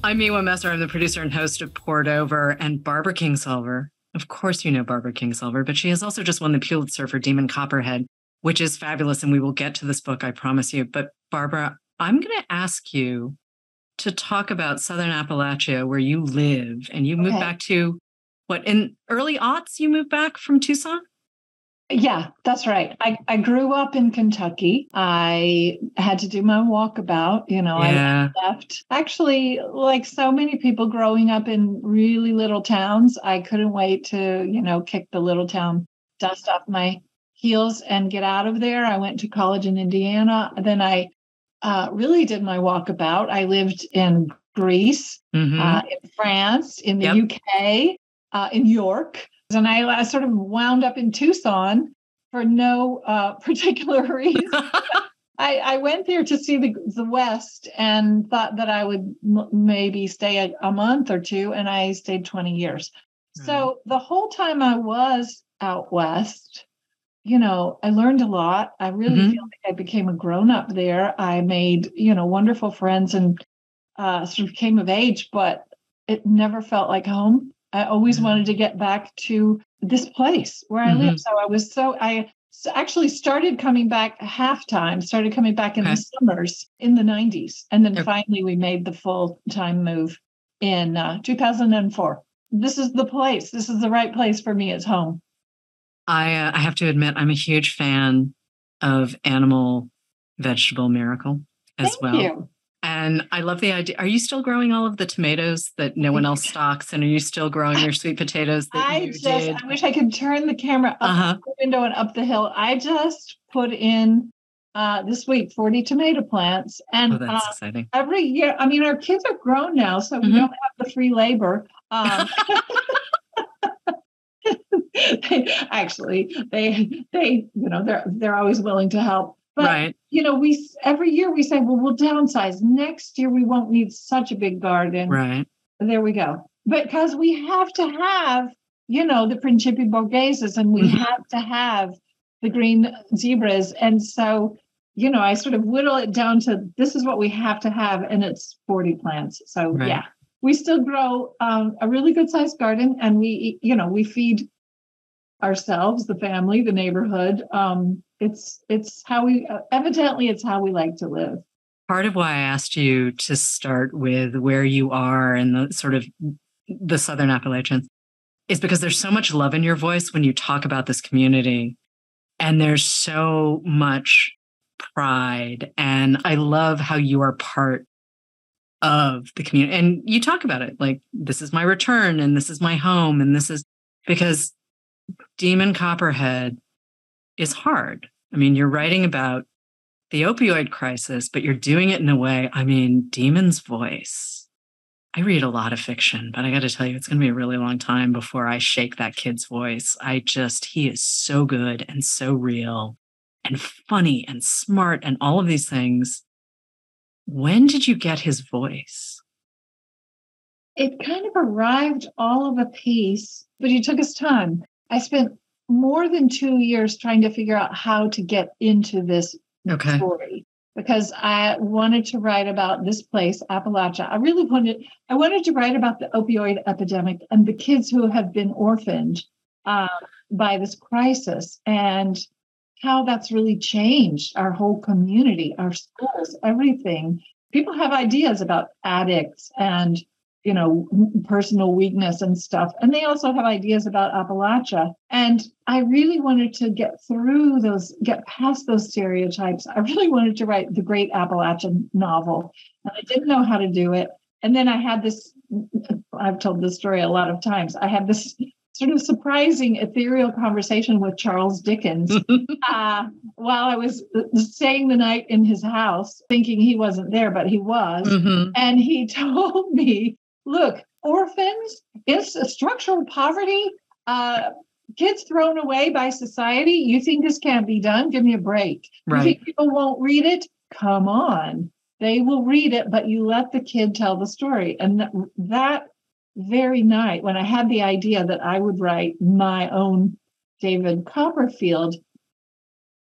I'm Miwa Messer. I'm the producer and host of Poured Over, and Barbara Kingsolver. Of course, you know Barbara Kingsolver, but she has also just won the Pulitzer for Demon Copperhead, which is fabulous. And we will get to this book, I promise you. But Barbara, I'm going to ask you to talk about Southern Appalachia, where you live, and you moved back to what, in early aughts, you moved back from Tucson? Yeah, that's right. I grew up in Kentucky. I had to do my walkabout. I left. Actually, like so many people growing up in really little towns, I couldn't wait to, kick the little town dust off my heels and get out of there. I went to college in Indiana. Then I really did my walkabout. I lived in Greece, in France, in the UK, in York. And I sort of wound up in Tucson for no particular reason. I went there to see the West and thought that I would maybe stay a month or two, and I stayed 20 years. Right. So the whole time I was out West, I learned a lot. I really feel like I became a grown-up there. I made, wonderful friends and sort of came of age, but it never felt like home. I always wanted to get back to this place where I live. So I actually started coming back started coming back in the summers in the 90s. And then finally we made the full-time move in 2004. This is the place. This is the right place for me. It's home. I have to admit, I'm a huge fan of Animal Vegetable Miracle as well. Thank you. And I love the idea. Are you still growing all of the tomatoes that no one else stocks? And are you still growing your sweet potatoes that you did? I wish I could turn the camera up the window and up the hill. I just put in this week 40 tomato plants. And that's exciting. Every year, our kids are grown now, so we don't have the free labor. They're always willing to help. But, every year we say, well, we'll downsize. Next year, we won't need such a big garden. Right. There we go. Because we have to have, the Principi Borgheses, and we have to have the green zebras. And so, I sort of whittle it down to this is what we have to have. And it's 40 plants. So, we still grow a really good sized garden. And we feed ourselves, the family, the neighborhood. It's how it's how we like to live. Part of why I asked you to start with where you are in the sort of the Southern Appalachians is because there's so much love in your voice when you talk about this community, and there's so much pride. And I love how you are part of the community, and you talk about it like, this is my return and this is my home. And this is because Demon Copperhead is hard. You're writing about the opioid crisis, but you're doing it in a way, Demon's voice. I read a lot of fiction, but I got to tell you, it's going to be a really long time before I shake that kid's voice. He is so good and so real and funny and smart and all of these things. When did you get his voice? It kind of arrived all of a piece, but it took us time. I spent more than 2 years trying to figure out how to get into this story, because I wanted to write about this place, Appalachia. I wanted to write about the opioid epidemic and the kids who have been orphaned by this crisis, and how that's really changed our whole community, our schools, everything. People have ideas about addicts and personal weakness and stuff. And they also have ideas about Appalachia. And I really wanted to get past those stereotypes. I really wanted to write the great Appalachian novel. And I didn't know how to do it. And then I had this, I've told this story a lot of times. I had this sort of surprising, ethereal conversation with Charles Dickens while I was staying the night in his house, thinking he wasn't there, but he was. And he told me, look, orphans, it's a structural poverty, kids thrown away by society. You think this can't be done? Give me a break. Right. You think people won't read it? Come on. They will read it, but you let the kid tell the story. And that very night, when I had the idea that I would write my own David Copperfield,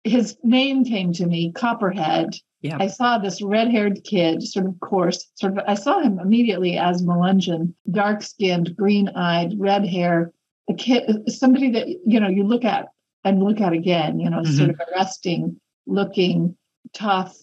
his name came to me, Copperhead, Yeah. I saw this red-haired kid, sort of coarse, I saw him immediately as Melungeon, dark-skinned, green-eyed, red hair, a kid, somebody that, you look at and look at again, sort of arresting looking, tough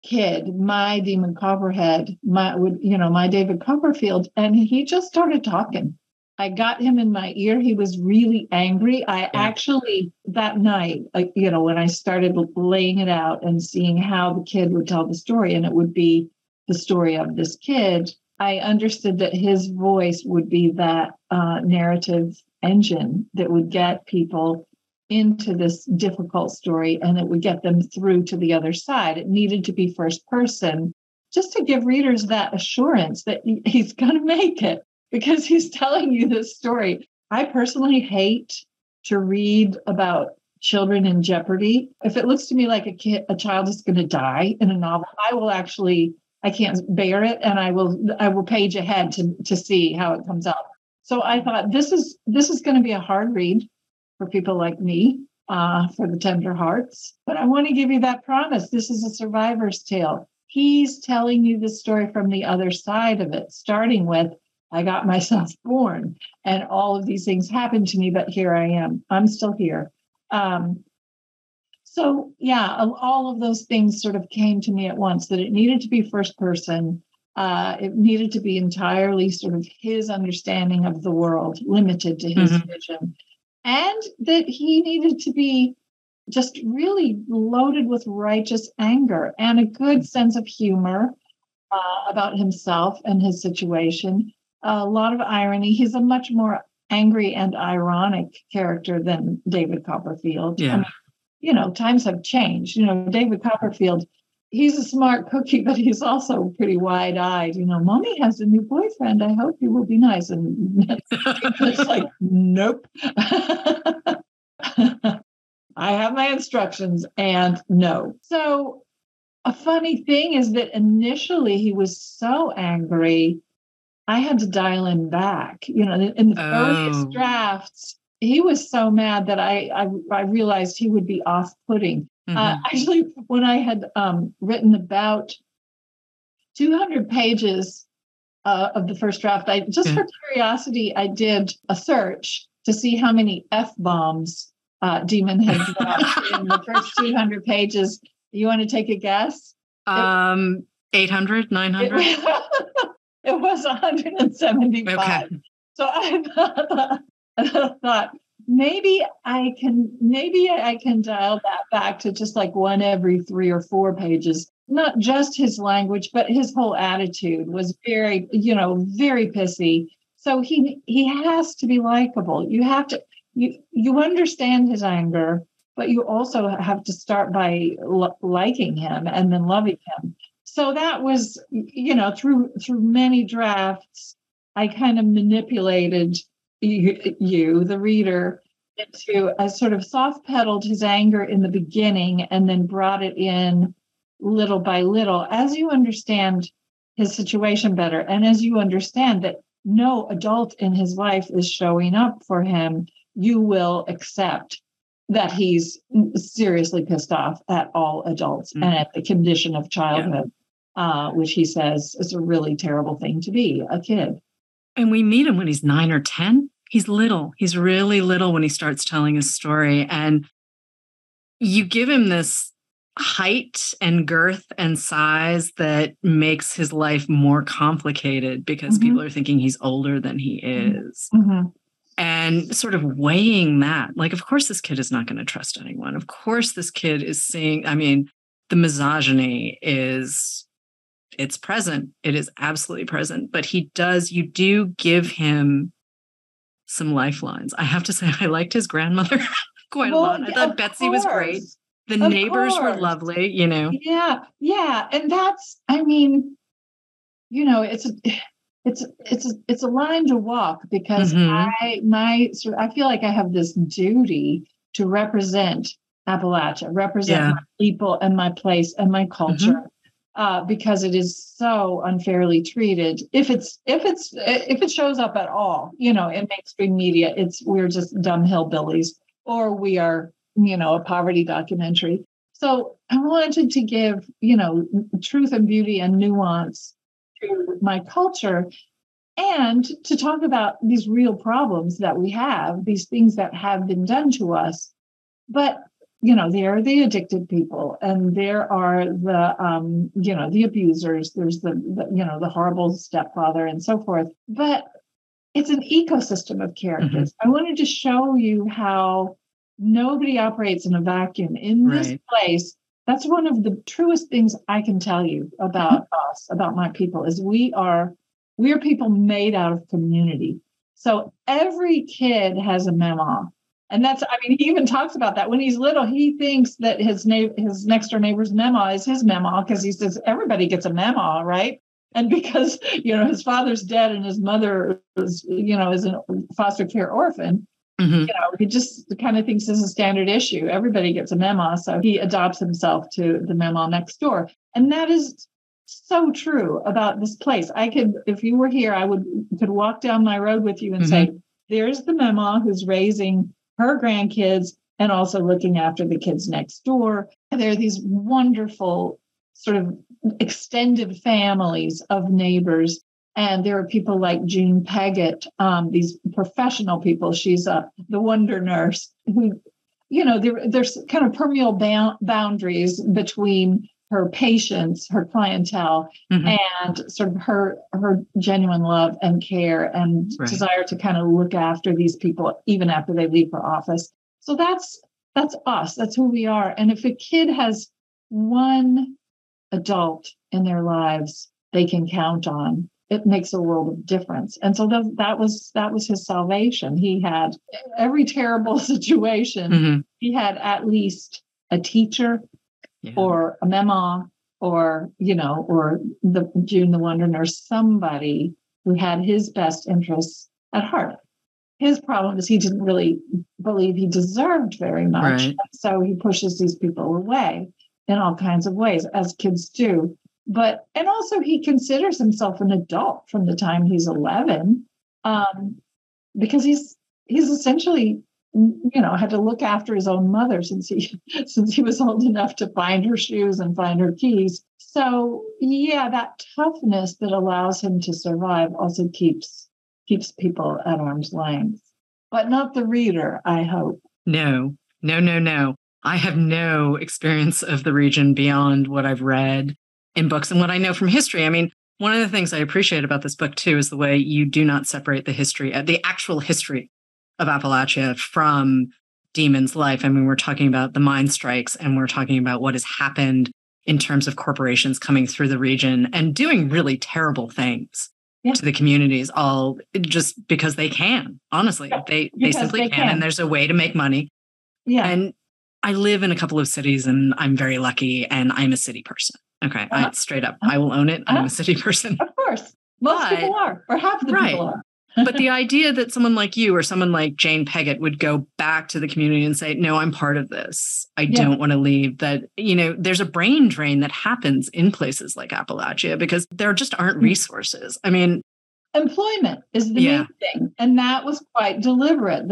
kid, my demon Copperhead, my David Copperfield. And he just started talking. I got him in my ear. He was really angry. Actually, that night, when I started laying it out and seeing how the kid would tell the story, and it would be the story of this kid, I understood that his voice would be that narrative engine that would get people into this difficult story, and it would get them through to the other side. It needed to be first person just to give readers that assurance that he's going to make it, because he's telling you this story. I personally hate to read about children in jeopardy. If it looks to me like a child is going to die in a novel, I can't bear it, and I will page ahead to see how it comes out. So I thought this is going to be a hard read for people like me, for the tender hearts. But I want to give you that promise. This is a survivor's tale. He's telling you the story from the other side of it, starting with, I got myself born and all of these things happened to me, but here I am. I'm still here. So yeah, all of those things sort of came to me at once, that it needed to be first person. It needed to be entirely sort of his understanding of the world, limited to his vision. And that he needed to be just really loaded with righteous anger and a good sense of humor about himself and his situation. A lot of irony. He's a much more angry and ironic character than David Copperfield. Yeah. I mean, times have changed. David Copperfield, he's a smart cookie, but he's also pretty wide-eyed. Mommy has a new boyfriend. I hope he will be nice. And it's like, nope. I have my instructions and no. So a funny thing is that initially he was so angry, I had to dial him back. In the earliest drafts, he was so mad that I realized he would be off-putting. Actually, when I had written about 200 pages of the first draft, for curiosity, I did a search to see how many F-bombs Demon had dropped in the first 200 pages. You want to take a guess? 800, 900? It was 175. Okay. So I thought, maybe I can dial that back to just like one every 3 or 4 pages. Not just his language, but his whole attitude was very, very pissy. So he has to be likable. You have to, you understand his anger, but you also have to start by liking him and then loving him. So that was, through many drafts, I kind of manipulated you, the reader, into a sort of soft pedaled his anger in the beginning and then brought it in little by little as you understand his situation better. And as you understand that no adult in his life is showing up for him, you will accept that he's seriously pissed off at all adults and at the condition of childhood, which he says is a really terrible thing to be, a kid. And we meet him when he's 9 or 10. He's little. He's really little when he starts telling his story. And you give him this height and girth and size that makes his life more complicated because people are thinking he's older than he is. And sort of weighing that, like, of course, this kid is not going to trust anyone. Of course, this kid is seeing, the misogyny it's present. It is absolutely present. But you do give him some lifelines. I have to say, I liked his grandmother quite a lot. I thought Betsy was great. The neighbors were lovely, Yeah. And that's, it's a line to walk because I feel like I have this duty to represent Appalachia, represent my people and my place and my culture, because it is so unfairly treated. If it shows up at all, in mainstream media, we're just dumb hillbillies, or we are, a poverty documentary. So I wanted to give, truth and beauty and nuance to my culture, and to talk about these real problems that we have, these things that have been done to us. But, there are the addicted people, and there are the abusers. There's the horrible stepfather and so forth. But it's an ecosystem of characters. I wanted to show you how nobody operates in a vacuum. In this place, that's one of the truest things I can tell you about us, about my people, is we are people made out of community. So every kid has a memo. And he even talks about that when he's little. He thinks that his next door neighbor's memo is his memo, because he says everybody gets a memo, right? And because, his father's dead and his mother is a foster care orphan, he just kind of thinks it's a standard issue. Everybody gets a memo. So he adopts himself to the memo next door. And that is so true about this place. If you were here, I could walk down my road with you and say, there's the memo who's raising her grandkids and also looking after the kids next door. And there are these wonderful sort of extended families of neighbors. And there are people like Jean Peggott, these professional people. She's the wonder nurse who, there's kind of permeable boundaries between her patients, her clientele, and sort of her genuine love and care and desire to kind of look after these people even after they leave her office. So that's us. That's who we are. And if a kid has one adult in their lives they can count on, it makes a world of difference. And so that was his salvation. He had every terrible situation. He had at least a teacher, or a memo, or the June the Wonder Nurse, somebody who had his best interests at heart. His problem is he didn't really believe he deserved very much. So he pushes these people away in all kinds of ways, as kids do. And also he considers himself an adult from the time he's 11, because he's essentially, had to look after his own mother since he was old enough to find her shoes and find her keys. So that toughness that allows him to survive also keeps people at arm's length, but not the reader, I hope. No. I have no experience of the region beyond what I've read in books and what I know from history. I mean, one of the things I appreciate about this book too is the way you do not separate the actual history of Appalachia from Demon's life. I mean, we're talking about the mine strikes, and we're talking about what has happened in terms of corporations coming through the region and doing really terrible things to the communities, all just because they can. Honestly, they simply can, and there's a way to make money. Yeah. And I live in a couple of cities, and I'm very lucky, and I'm a city person. Okay, straight up, I will own it. I'm a city person. Of course. Most people are, or half the people are. But the idea that someone like you or someone like Jane Peggott would go back to the community and say, no, I'm part of this. I don't want to leave. That, there's a brain drain that happens in places like Appalachia because there just aren't resources. I mean, employment is the main thing. And that was quite deliberate.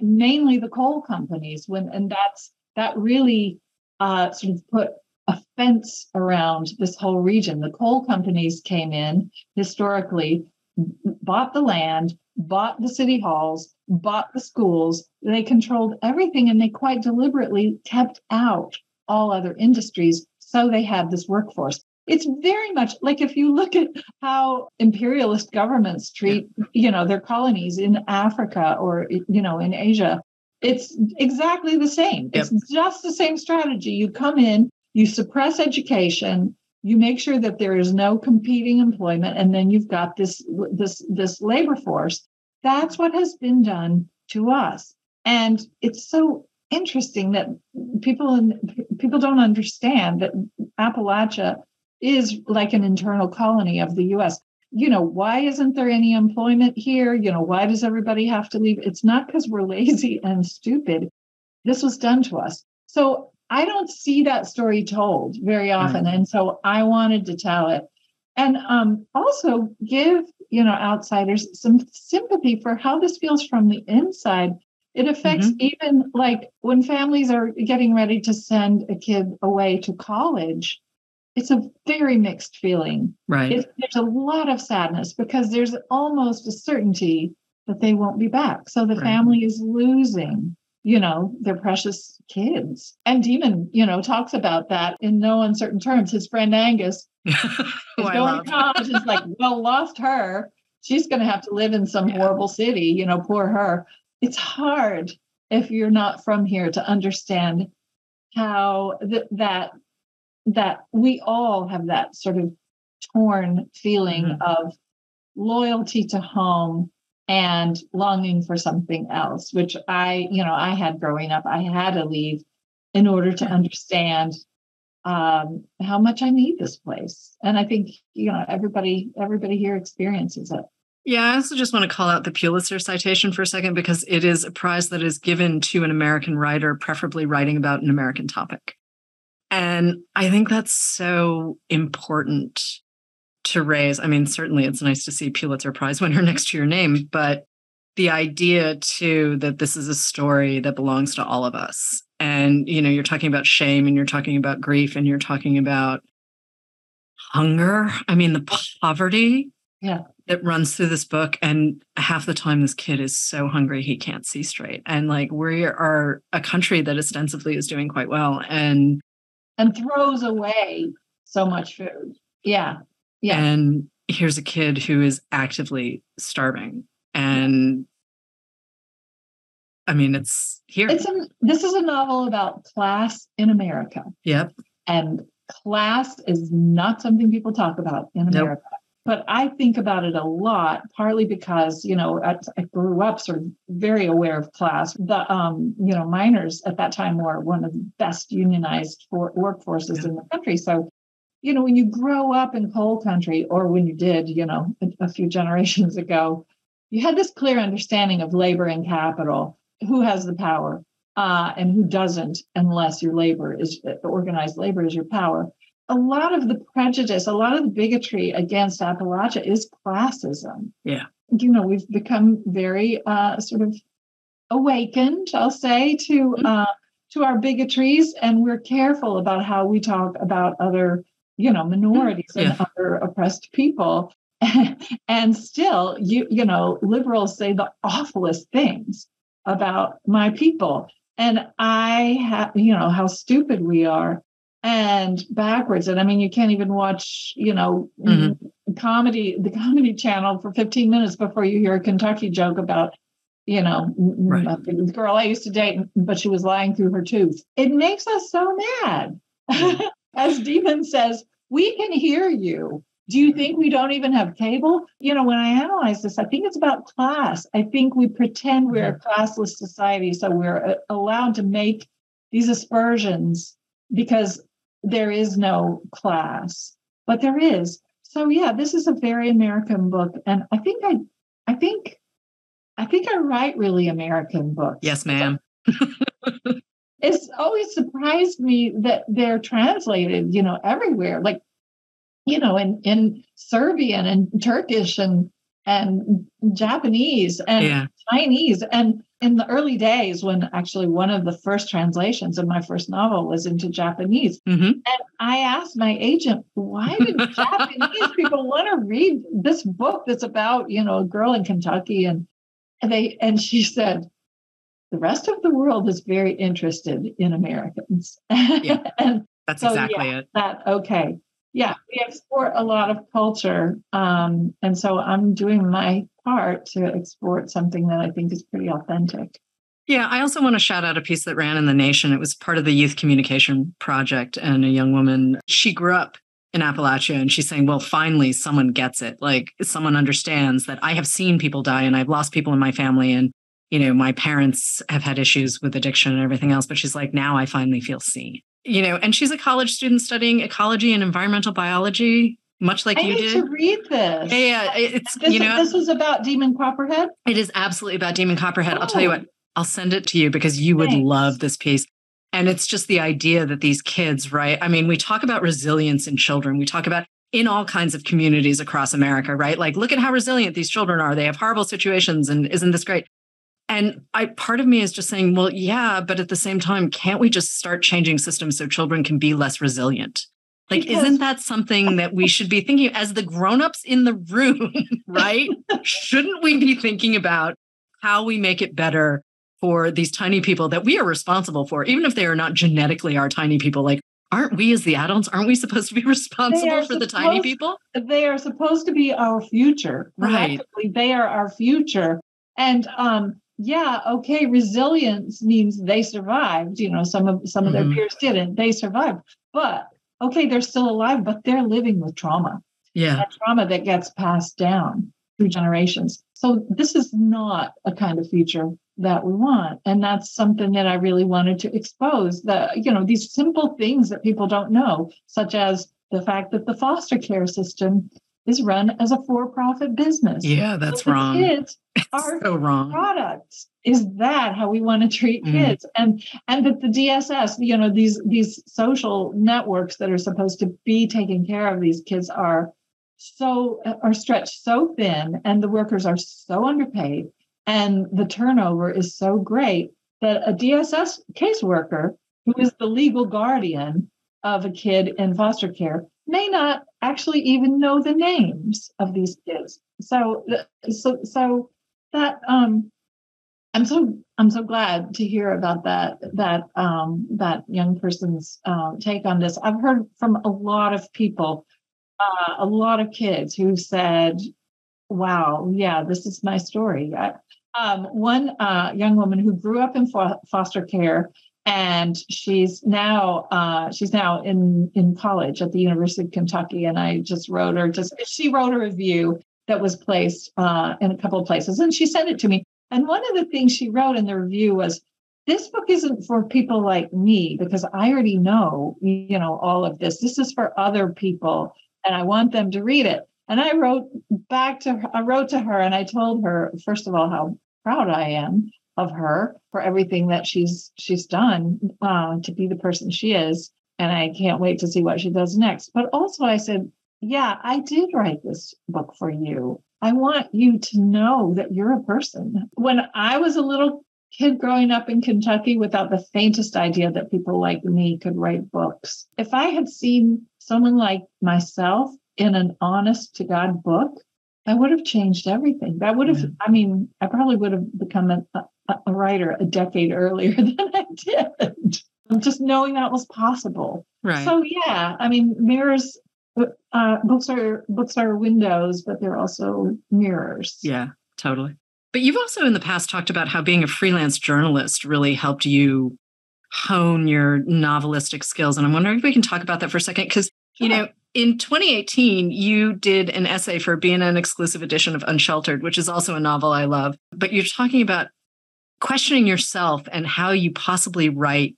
Mainly the coal companies, that really sort of put a fence around this whole region. The coal companies came in historically, bought the land, bought the city halls, bought the schools. They controlled everything, and they quite deliberately kept out all other industries. So they had this workforce. It's very much like if you look at how imperialist governments treat, their colonies in Africa or, in Asia, it's exactly the same. It's just the same strategy. You come in, you suppress education, you make sure that there is no competing employment, and then you've got this labor force. That's what has been done to us. And it's so interesting that people don't understand that Appalachia is like an internal colony of the U.S. Why isn't there any employment here? Why does everybody have to leave? It's not because we're lazy and stupid. This was done to us. So I don't see that story told very often. And so I wanted to tell it. And also give, outsiders some sympathy for how this feels from the inside. It affects even like when families are getting ready to send a kid away to college. It's a very mixed feeling. Right. There's a lot of sadness because there's almost a certainty that they won't be back. So the family is losing, their precious kids. And Demon, talks about that in no uncertain terms. His friend Angus is going to college. It's like, well, lost her. She's going to have to live in some horrible city, poor her. It's hard if you're not from here to understand how that we all have that sort of torn feeling of loyalty to home and longing for something else, which I had growing up. I had to leave in order to understand how much I need this place. And I think, everybody here experiences it. Yeah, I also just want to call out the Pulitzer citation for a second, because it is a prize that is given to an American writer, preferably writing about an American topic. And I think that's so important to raise. I mean, certainly it's nice to see Pulitzer Prize winner next to your name, but the idea too that this is a story that belongs to all of us. And, you're talking about shame, and you're talking about grief, and you're talking about hunger. I mean, the poverty that runs through this book. And half the time this kid is so hungry he can't see straight. And like, we are a country that ostensibly is doing quite well and throws away so much food. Yeah. And here's a kid who is actively starving. And I mean, it's here. This is a novel about class in America. Yep. And class is not something people talk about in America. Nope. But I think about it a lot, partly because, I grew up sort of very aware of class. The, miners at that time were one of the best unionized workforces in the country. So, when you grow up in coal country, or when you did, a few generations ago, you had this clear understanding of labor and capital, who has the power and who doesn't, unless your organized labor is your power. A lot of the prejudice, a lot of the bigotry against Appalachia is classism. Yeah. We've become very sort of awakened, I'll say, to our bigotries, and we're careful about how we talk about other, minorities and other oppressed people. And still, liberals say the awfulest things about my people. And how stupid we are. And backwards. And I mean, you can't even watch, the comedy channel for 15 minutes before you hear a Kentucky joke about, the girl I used to date, but she was lying through her tooth. It makes us so mad. As Demon says, we can hear you. Do you think we don't even have cable? When I analyze this, I think it's about class. I think we pretend we're a classless society. So we're allowed to make these aspersions because there is no class, but there is. So yeah, this is a very American book, and I think I write really American books. Yes, ma'am. It's always surprised me that they're translated, everywhere, like, in Serbian and Turkish and Japanese and Chinese. And in the early days, when actually one of the first translations of my first novel was into Japanese, and I asked my agent, why did Japanese people want to read this book that's about, a girl in Kentucky? And she said, the rest of the world is very interested in Americans. Yeah, and that's so, exactly it. Okay. Yeah, we export a lot of culture. And so I'm doing my part to export something that I think is pretty authentic. Yeah, I also want to shout out a piece that ran in The Nation. It was part of the Youth Communication Project, and a young woman, she grew up in Appalachia, and she's saying, well, finally someone gets it. Like, someone understands that I have seen people die, and I've lost people in my family, and, my parents have had issues with addiction and everything else. But she's like, now I finally feel seen. And she's a college student studying ecology and environmental biology, much like you did. I need to read this. Yeah, it's this was about Demon Copperhead. It is absolutely about Demon Copperhead. I'll tell you what, I'll send it to you because you would love this piece. And it's just the idea that these kids, right? I mean, we talk about resilience in children. We talk about in all kinds of communities across America, right? Like, look at how resilient these children are. They have horrible situations, and isn't this great? And part of me is just saying, well, yeah, but at the same time, can't we just start changing systems so children can be less resilient? Like, isn't that something that we should be thinking as the grownups in the room, right? Shouldn't we be thinking about how we make it better for these tiny people that we are responsible for, even if they are not genetically our tiny people? Like, aren't we as the adults, aren't we supposed to be responsible for the tiny people? They are supposed to be our future. Right. They are our future. And okay, resilience means they survived. Some of their peers didn't. They survived. But okay, they're still alive, but they're living with trauma. Yeah. That trauma that gets passed down through generations. So this is not a kind of future that we want. And that's something that I really wanted to expose, these simple things that people don't know, such as the fact that the foster care system is run as a for-profit business. Yeah, that's wrong. Kids are so wrong. Products. Is that how we want to treat kids? And that the DSS, these social networks that are supposed to be taking care of these kids are stretched so thin, and the workers are so underpaid, and the turnover is so great that a DSS caseworker who is the legal guardian of a kid in foster care may not actually even know the names of these kids. So that I'm so glad to hear about that young person's take on this. I've heard from a lot of people, a lot of kids who said, "Wow, yeah, this is my story." One young woman who grew up in foster care, and she's now in college at the University of Kentucky. And I just wrote her. She wrote a review that was placed in a couple of places, and she sent it to me. And one of the things she wrote in the review was, "This book isn't for people like me, because I already know, all of this. This is for other people, and I want them to read it." And I wrote to her, and I told her, first of all, how proud I am of her for everything that she's done to be the person she is. And I can't wait to see what she does next. But also I said, yeah, I did write this book for you. I want you to know that you're a person. When I was a little kid growing up in Kentucky without the faintest idea that people like me could write books, if I had seen someone like myself in an honest to God book, I would have changed everything. That would have, I probably would have become a writer a decade earlier than I did. Just knowing that was possible. Right. So yeah, mirrors, books are windows, but they're also mirrors. Yeah, totally. But you've also in the past talked about how being a freelance journalist really helped you hone your novelistic skills. And I'm wondering if we can talk about that for a second, because, in 2018, you did an essay for being an exclusive edition of Unsheltered, which is also a novel I love. But you're talking about questioning yourself and how you possibly write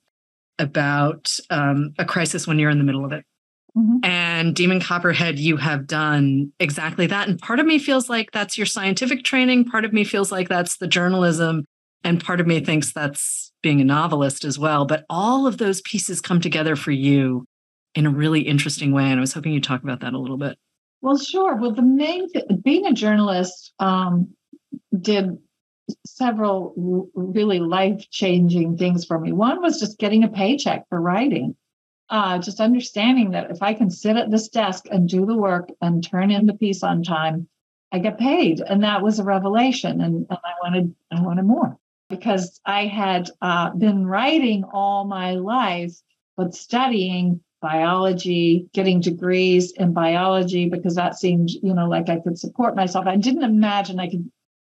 about a crisis when you're in the middle of it. Mm-hmm. And Demon Copperhead, you have done exactly that. And part of me feels like that's your scientific training. Part of me feels like that's the journalism. And part of me thinks that's being a novelist as well. But all of those pieces come together for you in a really interesting way. And I was hoping you'd talk about that a little bit. Well, sure. Well, the main being a journalist did several really life-changing things for me. One was just getting a paycheck for writing. Just understanding that if I can sit at this desk and do the work and turn in the piece on time, I get paid. And that was a revelation. And I wanted more, because I had been writing all my life, but studying biology, getting degrees in biology, because that seemed, like I could support myself. I didn't imagine I could,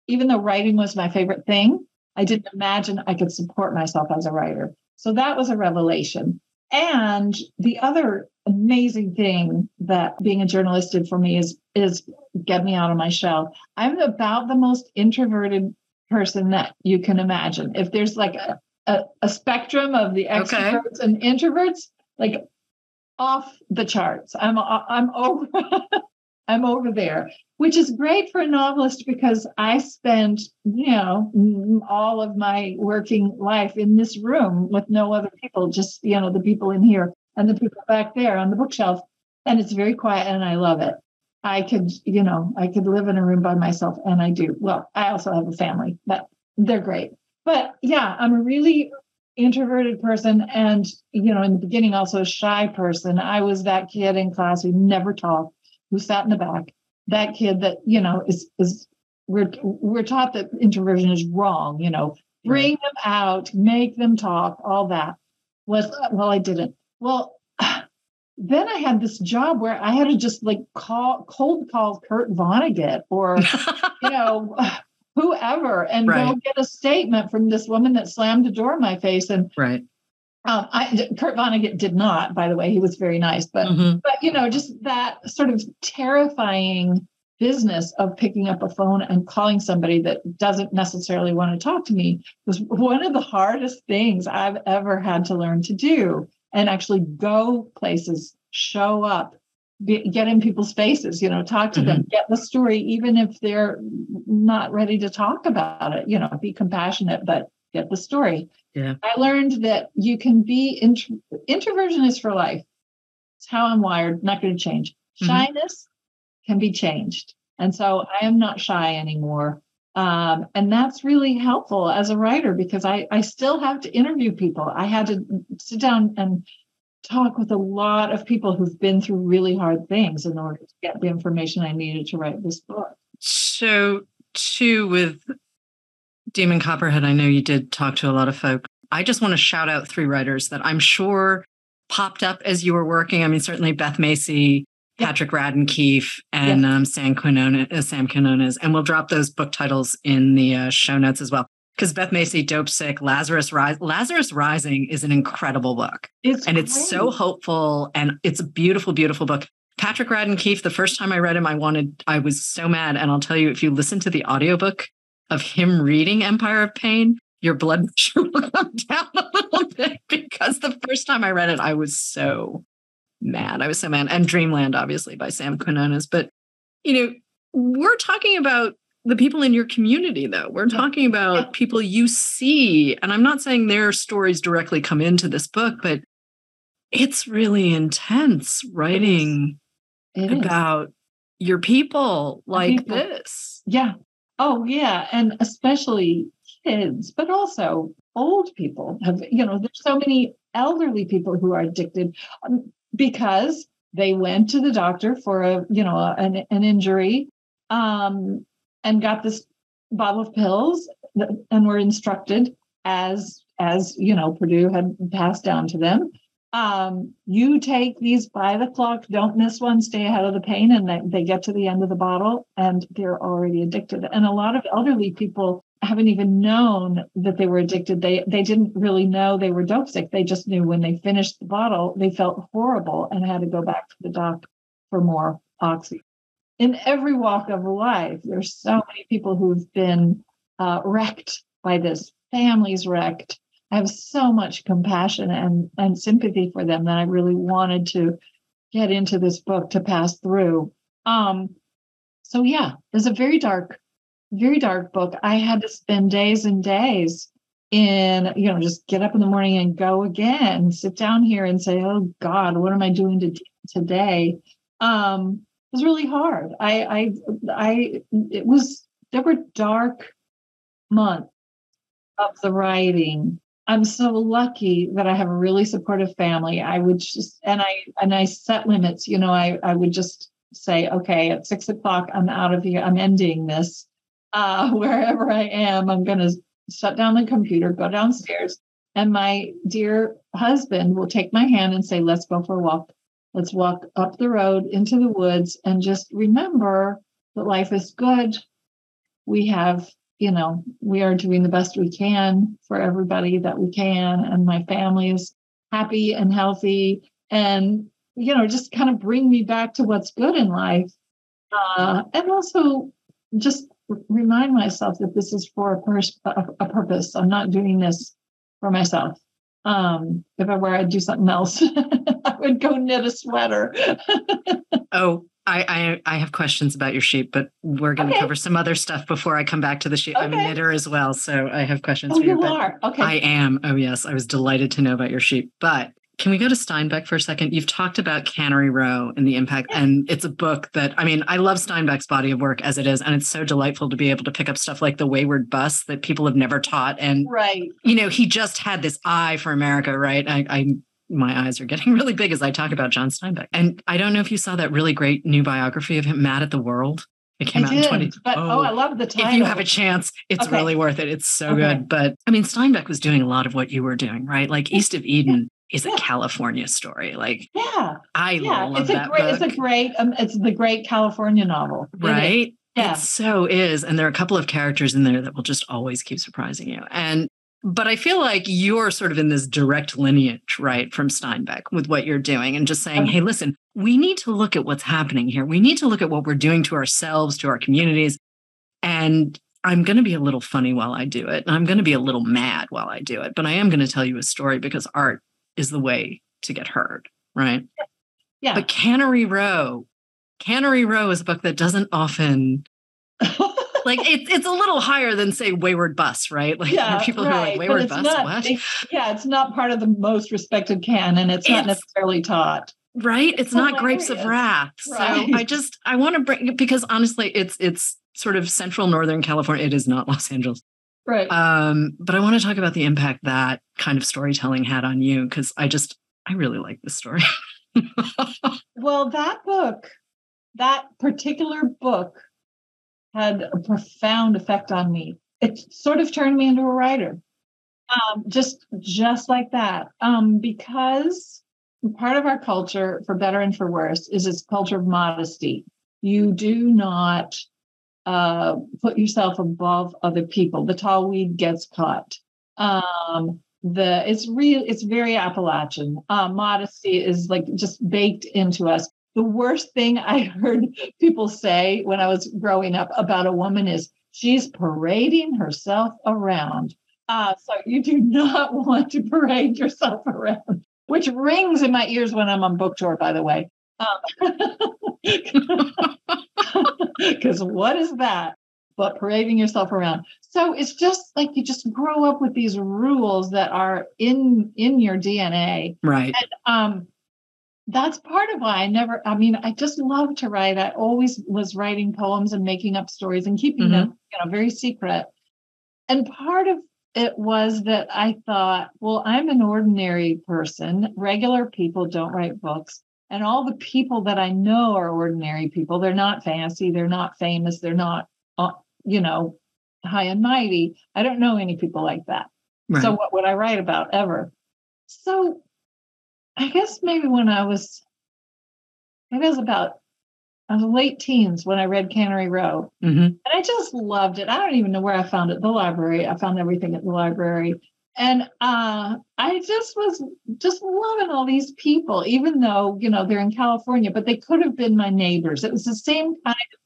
even though writing was my favorite thing, I didn't imagine I could support myself as a writer. So that was a revelation. And the other amazing thing that being a journalist did for me is get me out of my shell. I'm about the most introverted person that you can imagine. If there's like a spectrum of the extroverts and introverts, like off the charts. I'm over I'm over there, which is great for a novelist, because I spend, all of my working life in this room with no other people, just, the people in here and the people back there on the bookshelf. And it's very quiet and I love it. I could live in a room by myself, and I do. Well, I also have a family, but they're great. But yeah, I'm a really introverted person. And, in the beginning, also a shy person. I was that kid in class who never talked, who sat in the back, that kid that, we're taught that introversion is wrong, bring them out, make them talk, all that. Well, I didn't. Well, then I had this job where I had to just cold call Kurt Vonnegut or, whoever and go get a statement from this woman that slammed the door in my face. And Kurt Vonnegut did not, by the way, he was very nice, but just that sort of terrifying business of picking up a phone and calling somebody that doesn't necessarily want to talk to me was one of the hardest things I've ever had to learn to do, and actually go places, show up, get in people's faces, talk to them, get the story, even if they're not ready to talk about it, be compassionate, but get the story. Yeah. I learned that you can be, introversion is for life. It's how I'm wired, not going to change. Shyness can be changed. And so I am not shy anymore. And that's really helpful as a writer, because I still have to interview people. I had to sit down and talk with a lot of people who've been through really hard things in order to get the information I needed to write this book. So, too, with Demon Copperhead, I know you did talk to a lot of folk. I just want to shout out 3 writers that I'm sure popped up as you were working. I mean, certainly Beth, Macy, Patrick Radden, Keefe, and Sam Quinones. And we'll drop those book titles in the show notes as well. Because Beth Macy, Dopesick, Lazarus Rising is an incredible book. It's so hopeful, and it's a beautiful, beautiful book. Patrick Radden Keefe, the first time I read him, I was so mad. And I'll tell you, if you listen to the audiobook of him reading Empire of Pain, your blood pressure will come down a little bit, because the first time I read it, I was so mad. And Dreamland, obviously, by Sam Quinones. But, we're talking about the people in your community, though. We're talking about people you see. And I'm not saying their stories directly come into this book, but it's really intense writing about your people like this. Yeah. Oh, yeah. And especially kids, but also old people have, there's so many elderly people who are addicted because they went to the doctor for an injury, and got this bottle of pills and were instructed as Purdue had passed down to them. You take these by the clock, don't miss one, stay ahead of the pain. And they get to the end of the bottle and they're already addicted. And a lot of elderly people haven't even known that they were addicted. They didn't really know they were dopesick. They just knew when they finished the bottle, they felt horrible and had to go back to the doc for more oxy. In every walk of life, there's so many people who've been wrecked by this, families wrecked. I have so much compassion and sympathy for them that I really wanted to get into this book to pass through. So yeah, it's a very dark book. I had to spend days and days in, just get up in the morning and go again, sit down here and say, oh God, what am I doing today? It was really hard. There were dark months of the writing. I'm so lucky that I have a really supportive family. I would just, and I set limits, I would just say, okay, at 6:00, I'm out of here. I'm ending this. Wherever I am, I'm going to shut down the computer, go downstairs. And my dear husband will take my hand and say, let's go for a walk. Let's walk up the road into the woods and just remember that life is good. We have, we are doing the best we can for everybody that we can. And my family is happy and healthy and, just kind of bring me back to what's good in life. And also just remind myself that this is for a purpose. I'm not doing this for myself. If I were, I'd do something else. I would go knit a sweater. Oh, I have questions about your sheep, but we're going to cover some other stuff before I come back to the sheep. Okay. I'm a knitter as well, so I have questions for you. You are? Okay. I am. Oh, yes. I was delighted to know about your sheep. But Can we go to Steinbeck for a second? You've talked about Cannery Row and the impact, and it's a book that, I mean, I love Steinbeck's body of work as it is, and it's so delightful to be able to pick up stuff like The Wayward Bus that people have never taught. And, he just had this eye for America, right? My eyes are getting really big as I talk about John Steinbeck. And I don't know if you saw that really great new biography of him, Mad at the World. It came out in 20. I love the title. If you have a chance, it's really worth it. It's so good. But I mean, Steinbeck was doing a lot of what you were doing, right? Like East of Eden is a California story. Like, I love that book. It's the great California novel. Right? It so is. And there are a couple of characters in there that will just always keep surprising you. But I feel like you're sort of in this direct lineage, right, from Steinbeck with what you're doing and just saying, hey, listen, we need to look at what's happening here. We need to look at what we're doing to ourselves, to our communities. And I'm going to be a little funny while I do it. And I'm going to be a little mad while I do it. But I am going to tell you a story because art is the way to get heard, right? Yeah. But Cannery Row is a book that doesn't often... Like it's a little higher than, say, Wayward Bus, right? Like people who are like, Wayward Bus, what? It's not part of the most respected canon. It's not necessarily taught. Right? It's not Grapes of Wrath. Right. So I want to bring, because honestly, it's sort of central Northern California. It is not Los Angeles. Right. But I want to talk about the impact that kind of storytelling had on you, because I really like this story. Well, that particular book had a profound effect on me. It sort of turned me into a writer, just like that. Because part of our culture, for better and for worse, is this culture of modesty. You do not put yourself above other people. The tall weed gets cut. It's very Appalachian. Modesty is like just baked into us. The worst thing I heard people say when I was growing up about a woman is she's parading herself around. So you do not want to parade yourself around, which rings in my ears when I'm on book tour, by the way. Because what is that but parading yourself around? So it's just like you just grow up with these rules that are in your DNA. Right. And, that's part of why I just love to write. I always was writing poems and making up stories and keeping them, very secret. And part of it was that I thought, well, I'm an ordinary person. Regular people don't write books. And all the people that I know are ordinary people. They're not fancy. They're not famous. They're not, high and mighty. I don't know any people like that. Right. So what would I write about ever? So I guess maybe when I was late teens when I read Cannery Row. And I just loved it. I don't even know where I found it. The library. I found everything at the library. And I just was loving all these people, even though, they're in California, but they could have been my neighbors. It was the same kind of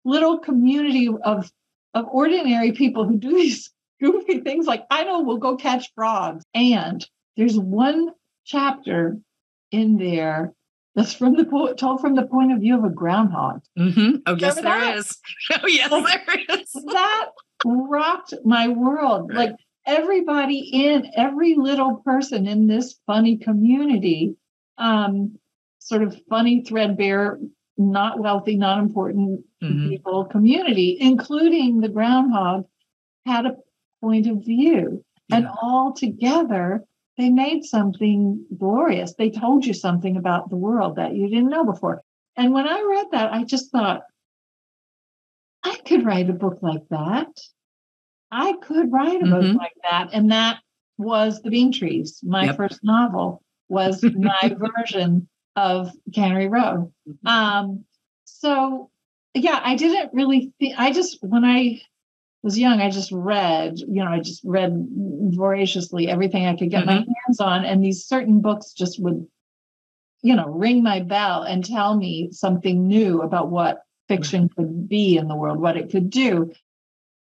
little community of ordinary people who do these goofy things like, I know, we'll go catch frogs. And there's one chapter in there that's told from the point of view of a groundhog. Oh, yes, there is. Oh, yes, there is. That rocked my world. Right. Like every little person in this funny community, sort of funny, threadbare, not wealthy, not important people community, including the groundhog, had a point of view. Yeah. And all together, they made something glorious. They told you something about the world that you didn't know before. And when I read that, I just thought, I could write a book like that. I could write a book like that. And that was The Bean Trees. My first novel was my version of Cannery Row. I didn't really think, when I was young, I just read voraciously everything I could get my hands on. And these certain books just would, ring my bell and tell me something new about what fiction could be in the world, what it could do.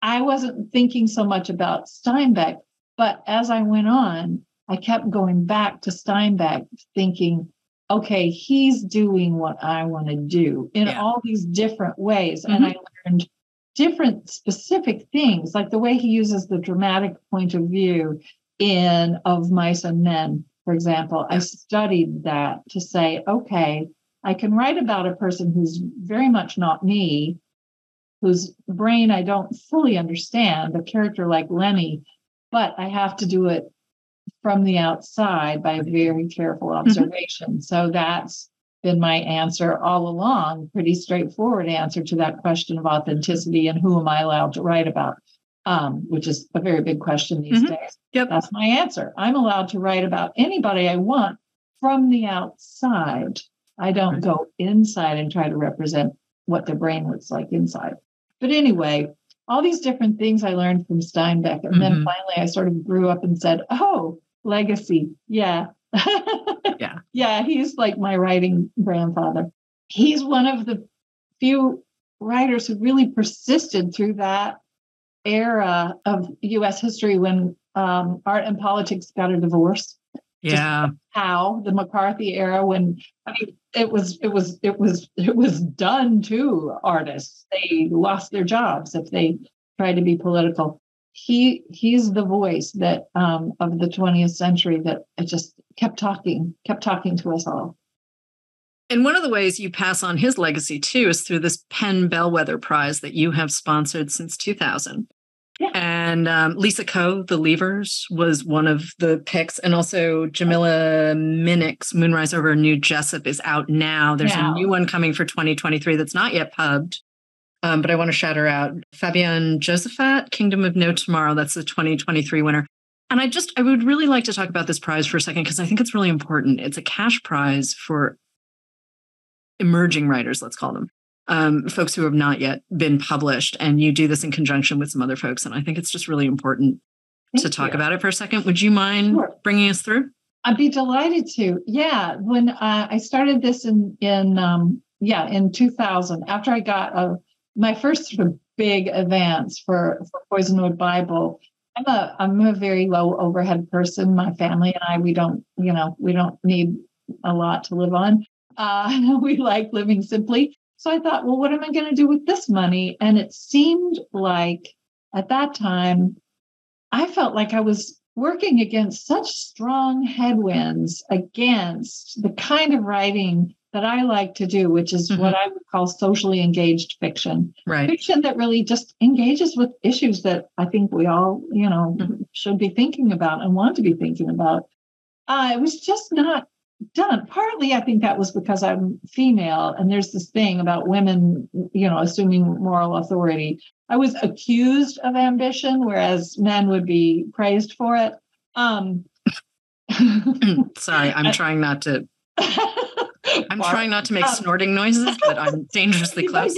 I wasn't thinking so much about Steinbeck, but as I went on, I kept going back to Steinbeck thinking, okay, he's doing what I want to do in all these different ways. And I learned different specific things, like the way he uses the dramatic point of view of Mice and Men. for example. I studied that to say, okay, I can write about a person who's very much not me, whose brain I don't fully understand, a character like Lenny, but I have to do it from the outside by a very careful observation. So that's been my answer all along, pretty straightforward answer to that question of authenticity and who am I allowed to write about, which is a very big question these days. Yep. That's my answer. I'm allowed to write about anybody I want from the outside. I don't go inside and try to represent what their brain looks like inside. But anyway, all these different things I learned from Steinbeck. And then finally I sort of grew up and said, oh, legacy. Yeah. Yeah, he's like my writing grandfather. He's one of the few writers who really persisted through that era of U.S. history when art and politics got a divorce. Yeah. Just how the McCarthy era, when it was done to artists. They lost their jobs if they tried to be political. He's the voice that of the 20th century that just kept talking to us all. And one of the ways you pass on his legacy too is through this Penn Bellwether Prize that you have sponsored since 2000. Yeah. And Lisa Coe, The Leavers, was one of the picks. And also Jamila Minnick's Moonrise Over New Jessup is out now. There's a new one coming for 2023 that's not yet pubbed. But I want to shout her out. Fabienne Josephat, Kingdom of No Tomorrow. That's the 2023 winner. And I would really like to talk about this prize for a second because I think it's really important. It's a cash prize for emerging writers, let's call them. Folks who have not yet been published, and you do this in conjunction with some other folks. And I think it's just really important to talk about it for a second. Would you mind bringing us through? I'd be delighted to. Yeah. When I started this in 2000, after I got my first sort of big advance for Poisonwood Bible, I'm a very low overhead person. My family and I, we don't need a lot to live on. We like living simply. So I thought, well, what am I going to do with this money? And it seemed like at that time, I felt like I was working against such strong headwinds against the kind of writing that I like to do, which is what I would call socially engaged fiction. Right. Fiction that really just engages with issues that I think we all, should be thinking about and want to be thinking about. It was just not done. Partly, I think that was because I'm female, and there's this thing about women, assuming moral authority. I was accused of ambition, whereas men would be praised for it. Sorry, I'm trying not to. I'm trying not to make snorting noises, but I'm dangerously close.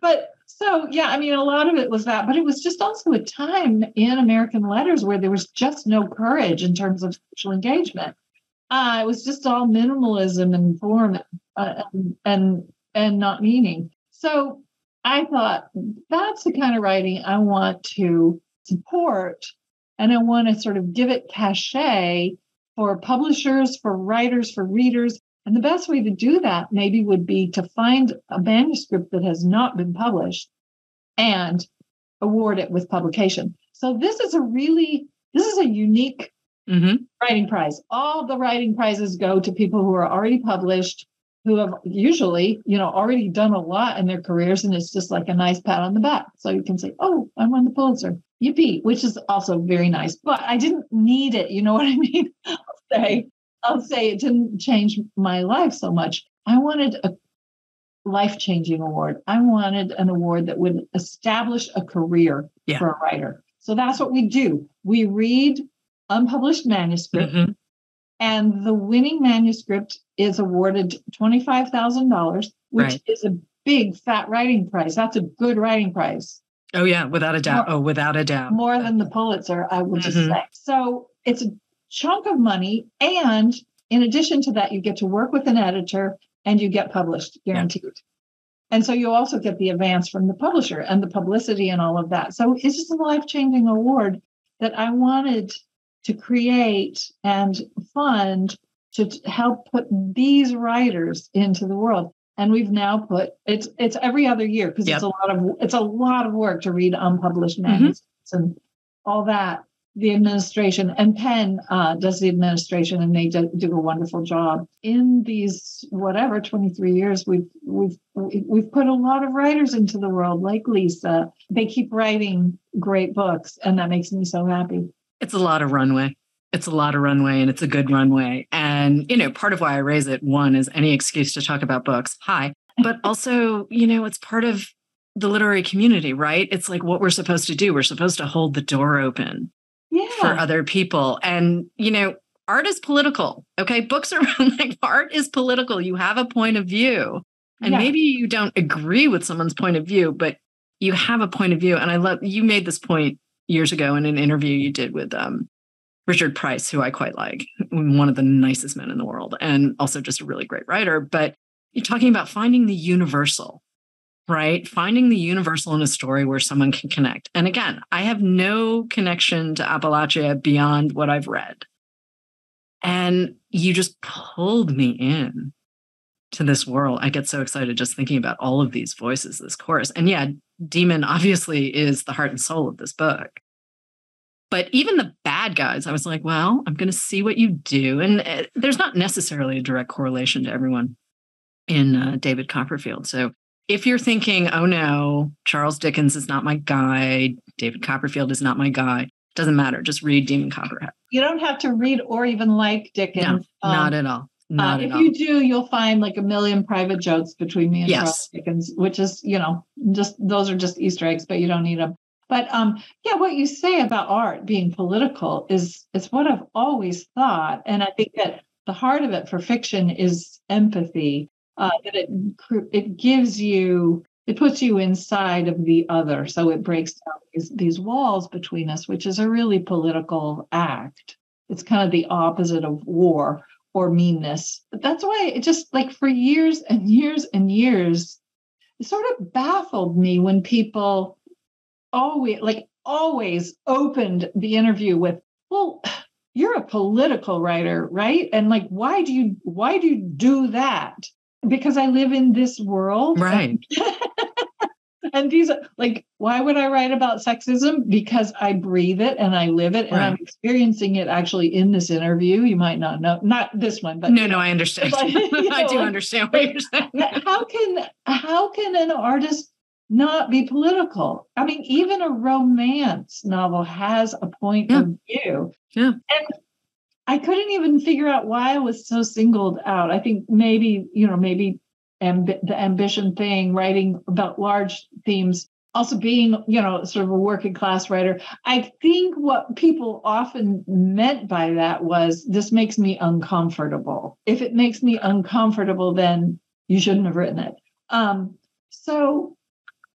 But so, yeah, a lot of it was that, but it was just also a time in American letters where there was just no courage in terms of social engagement. It was just all minimalism and form and not meaning. So I thought that's the kind of writing I want to support, and I want to sort of give it cachet for publishers, for writers, for readers. And the best way to do that maybe would be to find a manuscript that has not been published and award it with publication. So this is a unique writing prize. All the writing prizes go to people who are already published, who have usually, already done a lot in their careers. And it's just like a nice pat on the back. So you can say, oh, I won the Pulitzer. Yippee, which is also very nice. But I didn't need it. You know what I mean? I'll say it didn't change my life so much. I wanted a life-changing award. I wanted an award that would establish a career for a writer. So that's what we do. We read unpublished manuscript, and the winning manuscript is awarded $25,000, which is a big fat writing prize. That's a good writing prize. Oh yeah, without a doubt. Without a doubt. More than the Pulitzer, I would just say. So it's a chunk of money, and in addition to that, you get to work with an editor and you get published, guaranteed. Yeah. And so you also get the advance from the publisher and the publicity and all of that. So it's just a life-changing award that I wanted to create and fund to help put these writers into the world. And we've now put it's every other year because it's a lot of work to read unpublished manuscripts and all that. the administration, and Penn does the administration, and they do a wonderful job. In these 23 years, we've put a lot of writers into the world, like Lisa. They keep writing great books, and that makes me so happy. It's a lot of runway. It's a lot of runway, and it's a good runway. And, part of why I raise it, one, is any excuse to talk about books. Hi. But also, it's part of the literary community, right? It's like what we're supposed to do. We're supposed to hold the door open for other people. And, art is political. Okay. Books are like, art is political. You have a point of view. And maybe you don't agree with someone's point of view, but you have a point of view. And I love, you made this point years ago in an interview you did with Richard Price, who I quite like, one of the nicest men in the world, and also just a really great writer. But you're talking about finding the universal, right? Finding the universal in a story where someone can connect. And again, I have no connection to Appalachia beyond what I've read. And you just pulled me in to this world. I get so excited just thinking about all of these voices, this chorus. And yeah, Demon obviously is the heart and soul of this book. But even the bad guys, I was like, well, I'm going to see what you do. And there's not necessarily a direct correlation to everyone in David Copperfield. So if you're thinking, oh no, Charles Dickens is not my guy, David Copperfield is not my guy, doesn't matter. Just read Demon Copperhead. You don't have to read or even like Dickens. No, not at all. Not at all. If you do, you'll find like a million private jokes between me and Charles Dickens, which is, just those are just Easter eggs, but you don't need them. But what you say about art being political is what I've always thought. And I think that the heart of it for fiction is empathy, that it gives you, it puts you inside of the other. So it breaks down these walls between us, which is a really political act. It's kind of the opposite of war or meanness. But that's why it just like for years and years and years, it sort of baffled me when people always opened the interview with, well, you're a political writer, right? And like, why do you do that? Because I live in this world. Right. And these are like, why would I write about sexism? Because I breathe it and I live it, and I'm experiencing it actually in this interview. You might not know, not this one, but no, I understand. But, I do understand what you're saying. How can an artist not be political? I mean, even a romance novel has a point of view. Yeah. And I couldn't even figure out why I was so singled out. I think maybe the ambition thing, writing about large themes, also being, sort of a working class writer. I think what people often meant by that was, this makes me uncomfortable. If it makes me uncomfortable, then you shouldn't have written it. So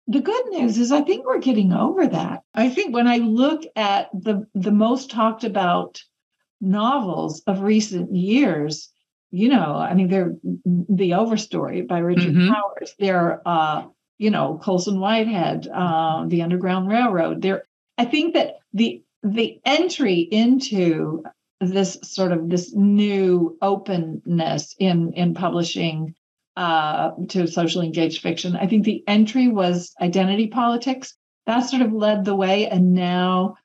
the good news is I think we're getting over that. I think when I look at the most talked about novels of recent years, they're The Overstory by Richard Powers. They're, Colson Whitehead, The Underground Railroad. I think that the entry into this new openness in publishing to socially engaged fiction, I think the entry was identity politics. That sort of led the way, and now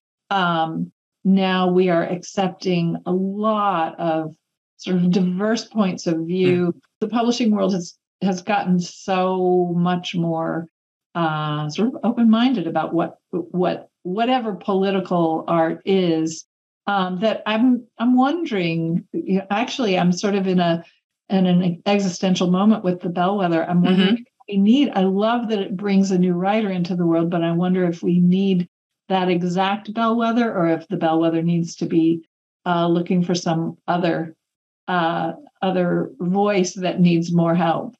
we are accepting a lot of sort of diverse points of view. The publishing world has gotten so much more sort of open-minded about whatever political art is, that I'm wondering. Actually, I'm sort of in an existential moment with The Bellwether. I'm wondering if I love that it brings a new writer into the world, but I wonder if we need that exact Bellwether, or if the Bellwether needs to be looking for some other voice that needs more help.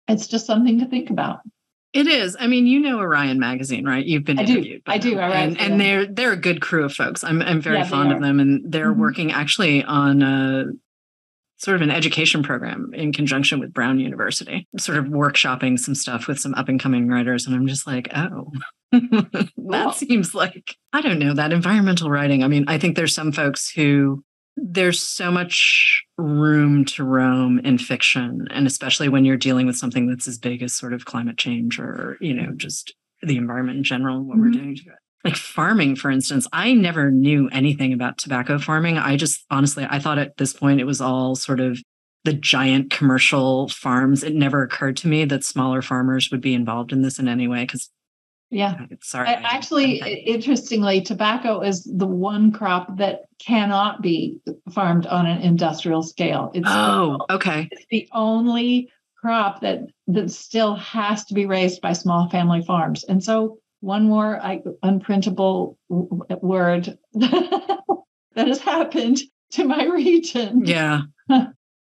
It's just something to think about. It is. I mean, Orion Magazine, right? You've been interviewed. I do. I write and they're a good crew of folks. I'm very fond of them, and they're working actually on a sort of an education program in conjunction with Brown University, sort of workshopping some stuff with some up and coming writers. And I'm just like, oh, that seems like, I don't know, that environmental writing. I mean, I think there's some folks who there's so much room to roam in fiction, and especially when you're dealing with something that's as big as sort of climate change or, just the environment in general, what we're doing to it. like farming, for instance. I never knew anything about tobacco farming. I just, honestly, I thought at this point it was all sort of the giant commercial farms. It never occurred to me that smaller farmers would be involved in this in any way. Because sorry. Actually, interestingly, tobacco is the one crop that cannot be farmed on an industrial scale. Okay. It's the only crop that still has to be raised by small family farms. And so one more unprintable word that has happened to my region. Yeah.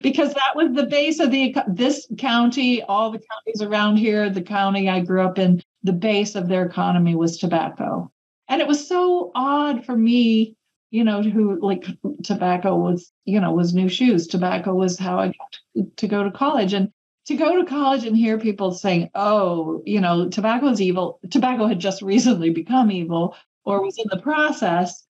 Because that was the base of this county, all the counties around here, the county I grew up in, the base of their economy was tobacco. And it was so odd for me, who like tobacco was new shoes. Tobacco was how I got to go to college. And to go to college and hear people saying, oh, tobacco is evil. Tobacco had just recently become evil or was in the process.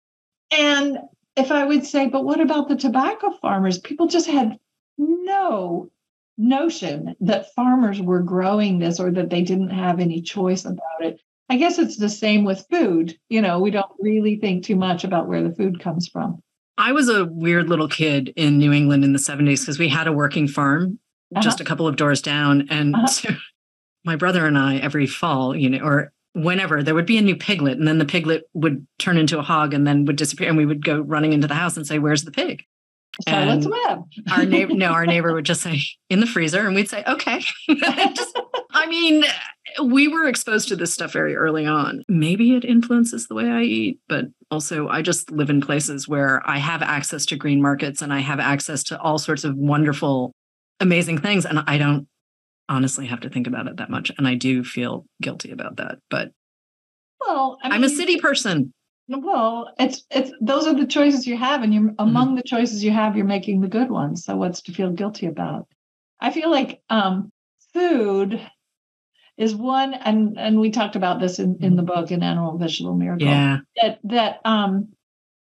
And if I would say, but what about the tobacco farmers? People just had no notion that farmers were growing this or that they didn't have any choice about it. I guess it's the same with food. We don't really think too much about where the food comes from. I was a weird little kid in New England in the 70s because we had a working farm just a couple of doors down. And so my brother and I, every fall, or whenever, there would be a new piglet, and then the piglet would turn into a hog and then would disappear. And we would go running into the house and say, where's the pig? Charlotte's Web. Our neighbor would just say, in the freezer. And we'd say, okay. We were exposed to this stuff very early on. Maybe it influences the way I eat, but also I just live in places where I have access to green markets and I have access to all sorts of wonderful, amazing things. And I don't honestly have to think about it that much. And I do feel guilty about that. But I'm a city person. Well, it's those are the choices you have, and you're among the choices you have, you're making the good ones. So what's to feel guilty about? I feel like food is one, and we talked about this in the book, in Animal Vegetable Miracle. Yeah. That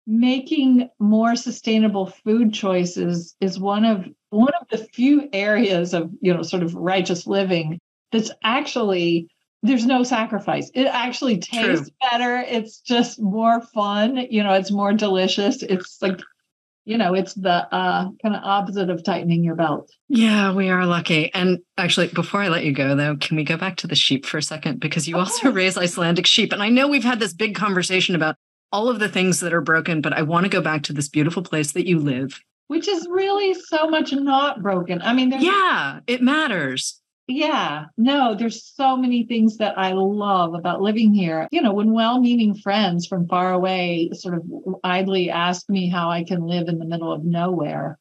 making more sustainable food choices is one of the few areas of sort of righteous living that's actually, there's no sacrifice. It actually tastes better. It's just more fun. It's more delicious. It's like, it's the kind of opposite of tightening your belt. Yeah, we are lucky. And actually, before I let you go, though, can we go back to the sheep for a second? Because you also raise Icelandic sheep. And I know we've had this big conversation about all of the things that are broken, but I want to go back to this beautiful place that you live. Which is really so much not broken. I mean, it matters. Yeah, no, there's so many things that I love about living here. When well-meaning friends from far away sort of idly ask me how I can live in the middle of nowhere,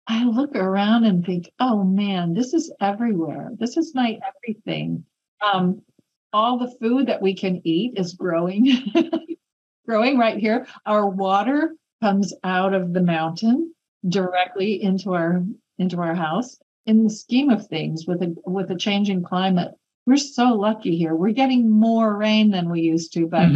I look around and think, oh man, this is everywhere. This is my everything. All the food that we can eat is growing, growing right here. Our water comes out of the mountain directly into our house. In the scheme of things, with a changing climate, we're so lucky here. We're getting more rain than we used to, but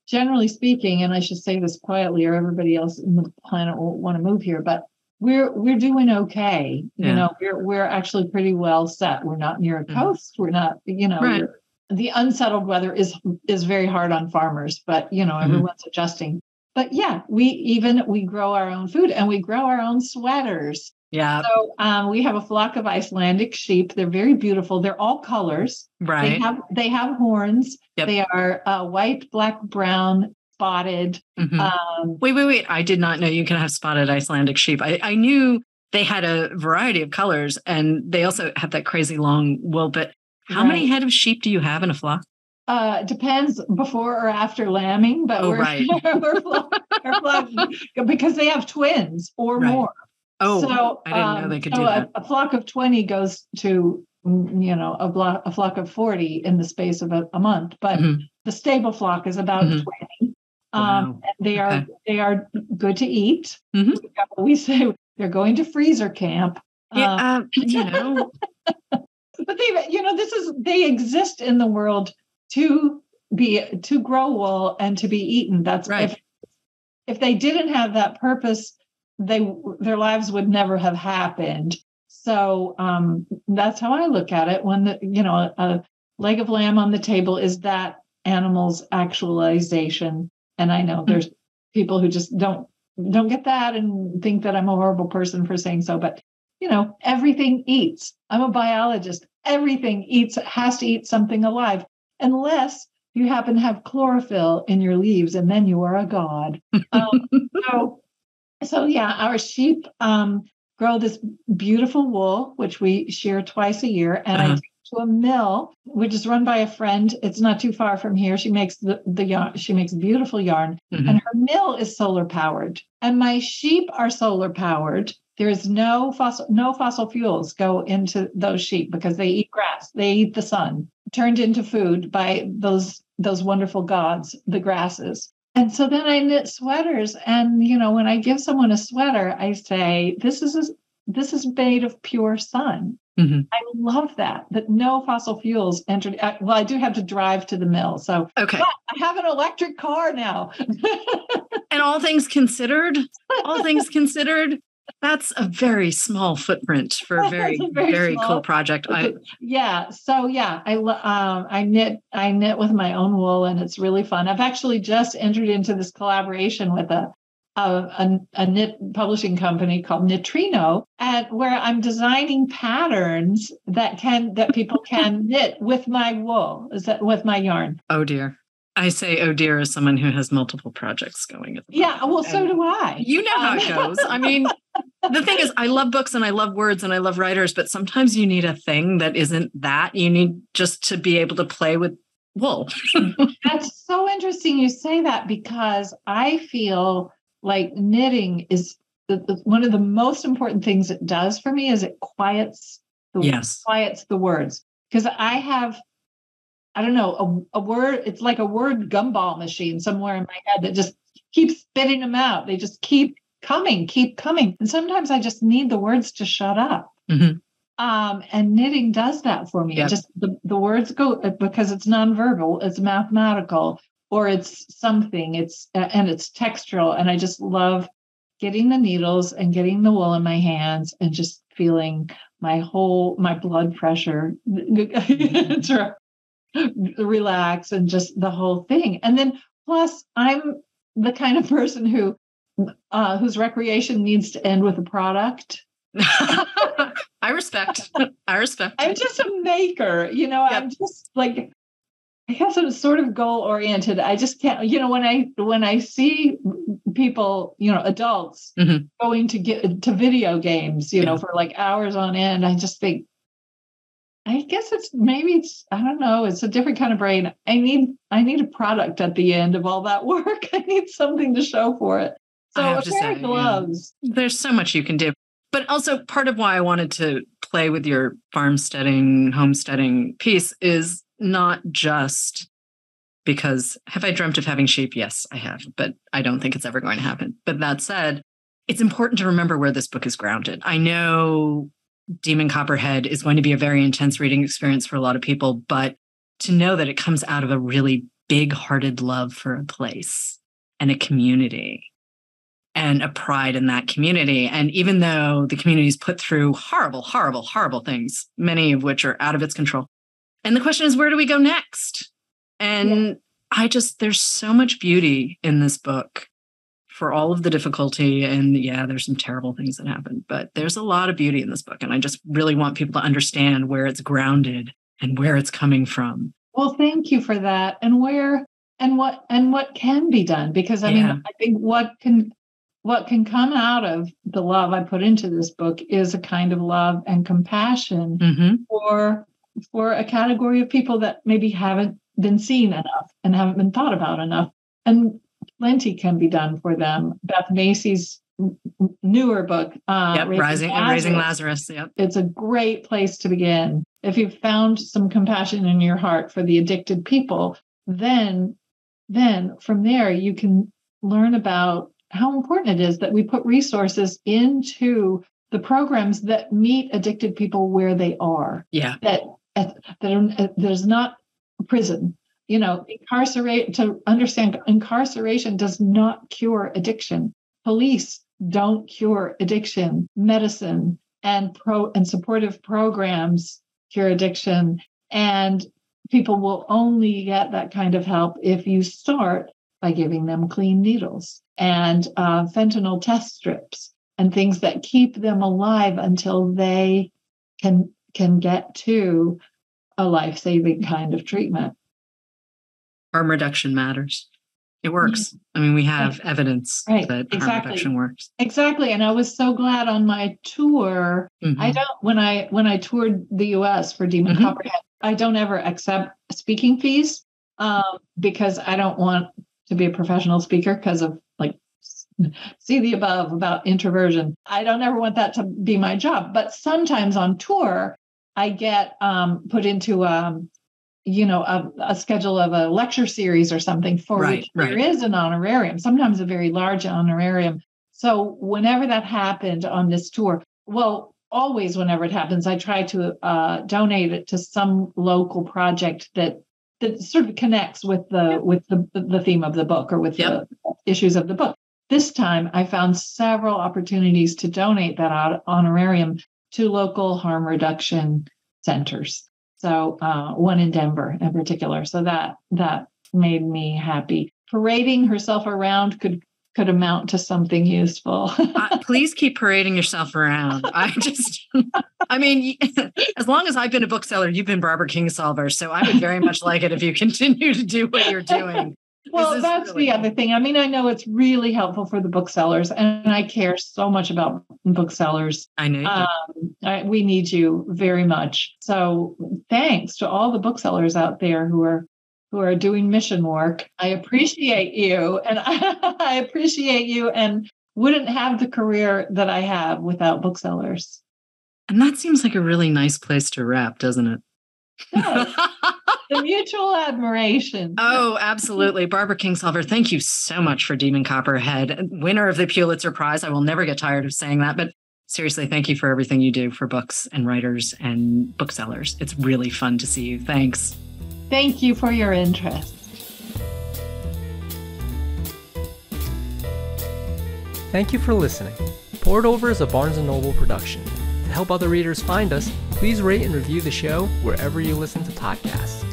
generally speaking, and I should say this quietly, or everybody else in the planet will want to move here, but we're doing okay. We're actually pretty well set. We're not near a coast. We're not, right. The unsettled weather is very hard on farmers, but everyone's adjusting. But yeah, we grow our own food and we grow our own sweaters. Yeah. So we have a flock of Icelandic sheep. They're very beautiful. They're all colors. Right. They have horns. Yep. They are white, black, brown, spotted. Wait. I did not know you can have spotted Icelandic sheep. I knew they had a variety of colors, and they also have that crazy long wool. But how many head of sheep do you have in a flock? Depends before or after lambing, but we're flock because they have twins or more. Oh, so I didn't know they could do that. A flock of 20 goes to, a flock of 40 in the space of a month. But the stable flock is about 20. Wow. They are good to eat. We say they're going to freezer camp. Yeah, But they exist in the world to grow wool and to be eaten. That's right. If they didn't have that purpose, their lives would never have happened. So that's how I look at it. When a leg of lamb on the table, is that animals' actualization. And I know there's people who just don't get that and think that I'm a horrible person for saying so. But, everything eats. I'm a biologist. Everything has to eat something alive, unless you happen to have chlorophyll in your leaves, and then you are a god. So yeah, our sheep grow this beautiful wool, which we shear twice a year, and I take to a mill, which is run by a friend. It's not too far from here. She makes the yarn. She makes beautiful yarn, and her mill is solar powered, and my sheep are solar powered. There is no fossil fuels go into those sheep because they eat grass. They eat the sun, turned into food by those wonderful gods, the grasses. And so then I knit sweaters. And, when I give someone a sweater, I say, this is made of pure sun. I love that no fossil fuels entered. Well, I do have to drive to the mill. So okay. I have an electric car now. And all ththings considered, that's a very small footprint for a very, very cool project. I knit with my own wool, and it's really fun. I've actually just entered into this collaboration with a knit publishing company called Knitrino, where I'm designing patterns that people can knit with my wool, with my yarn. Oh dear. I say, oh dear, as someone who has multiple projects going at the moment. Yeah, well, so do I. You know how it goes. I mean, the thing is, I love books and I love words and I love writers, but sometimes you need a thing that isn't that. You need just to be able to play with wool. That's so interesting you say that, because I feel like knitting is one of the most important things it does for me is it quiets the words. Because I have, I don't know, a word, it's like a word gumball machine somewhere in my head that just keeps spitting them out. They just keep coming. And sometimes I just need the words to shut up. And knitting does that for me. Yep. Just the words go, because it's nonverbal, it's mathematical, or it's something, it's textural. And I just love getting the needles and getting the wool in my hands and just feeling my blood pressure relax, and just the whole thing. And then plus I'm the kind of person whose recreation needs to end with a product. I respect. I'm just a maker, Yep. I'm just like, I guess I'm sort of goal oriented. I just can't, when I see people, adults going to get to video games, for like hours on end, I just think, I guess I don't know, it's a different kind of brain. I need a product at the end of all that work. I need something to show for it. So a pair of gloves. There's so much you can do. But also part of why I wanted to play with your homesteading piece is not just because, have I dreamt of having sheep? Yes, I have, but I don't think it's ever going to happen. But that said, it's important to remember where this book is grounded. I know Demon Copperhead is going to be a very intense reading experience for a lot of people, but to know that it comes out of a really big-hearted love for a place and a community and a pride in that community. And even though the community's put through horrible, horrible, horrible things, many of which are out of its control. And the question is, where do we go next? And there's so much beauty in this book for all of the difficulty. And there's some terrible things that happen, but there's a lot of beauty in this book. And I just really want people to understand where it's grounded and where it's coming from. Well, thank you for that. And what can be done? Because I mean, I think what can come out of the love I put into this book is a kind of love and compassion for a category of people that maybe haven't been seen enough and haven't been thought about enough. And plenty can be done for them. Beth Macy's newer book, Raising Lazarus. Yep. It's a great place to begin. If you've found some compassion in your heart for the addicted people, then from there you can learn about how important it is that we put resources into the programs that meet addicted people where they are. Yeah. There's not prison. To understand, incarceration does not cure addiction. Police don't cure addiction. Medicine and supportive programs cure addiction. And people will only get that kind of help if you start by giving them clean needles and fentanyl test strips and things that keep them alive until they can get to a life-saving kind of treatment. Harm reduction matters. It works. I mean, we have evidence that harm reduction works. Exactly. And I was so glad on my tour. I don't, when I toured the US for Demon Copperhead, I don't ever accept speaking fees because I don't want to be a professional speaker because of see the above about introversion. I don't ever want that to be my job. But sometimes on tour, I get put into a schedule of a lecture series or something for which there is an honorarium, sometimes a very large honorarium. So whenever that happened on this tour, well, always whenever it happens, I try to donate it to some local project that sort of connects with the theme of the book or with the issues of the book. This time, I found several opportunities to donate that honorarium to local harm reduction centers. So one in Denver in particular. So that made me happy. Parading herself around could amount to something useful. Please keep parading yourself around. I mean, as long as I've been a bookseller, you've been Barbara Kingsolver. So I would very much like it if you continue to do what you're doing. Well, that's really the other thing. I mean, I know it's really helpful for the booksellers, and I care so much about booksellers. I know. We need you very much. So thanks to all the booksellers out there who are doing mission work. I appreciate you, and I appreciate you, and wouldn't have the career that I have without booksellers. And that seems like a really nice place to wrap, doesn't it? The mutual admiration. Oh, absolutely. Barbara Kingsolver, thank you so much for Demon Copperhead, winner of the Pulitzer Prize. I will never get tired of saying that, but seriously, thank you for everything you do for books and writers and booksellers. It's really fun to see you. Thanks. Thank you for your interest. Thank you for listening. Poured Over is a Barnes & Noble production. To help other readers find us, please rate and review the show wherever you listen to podcasts.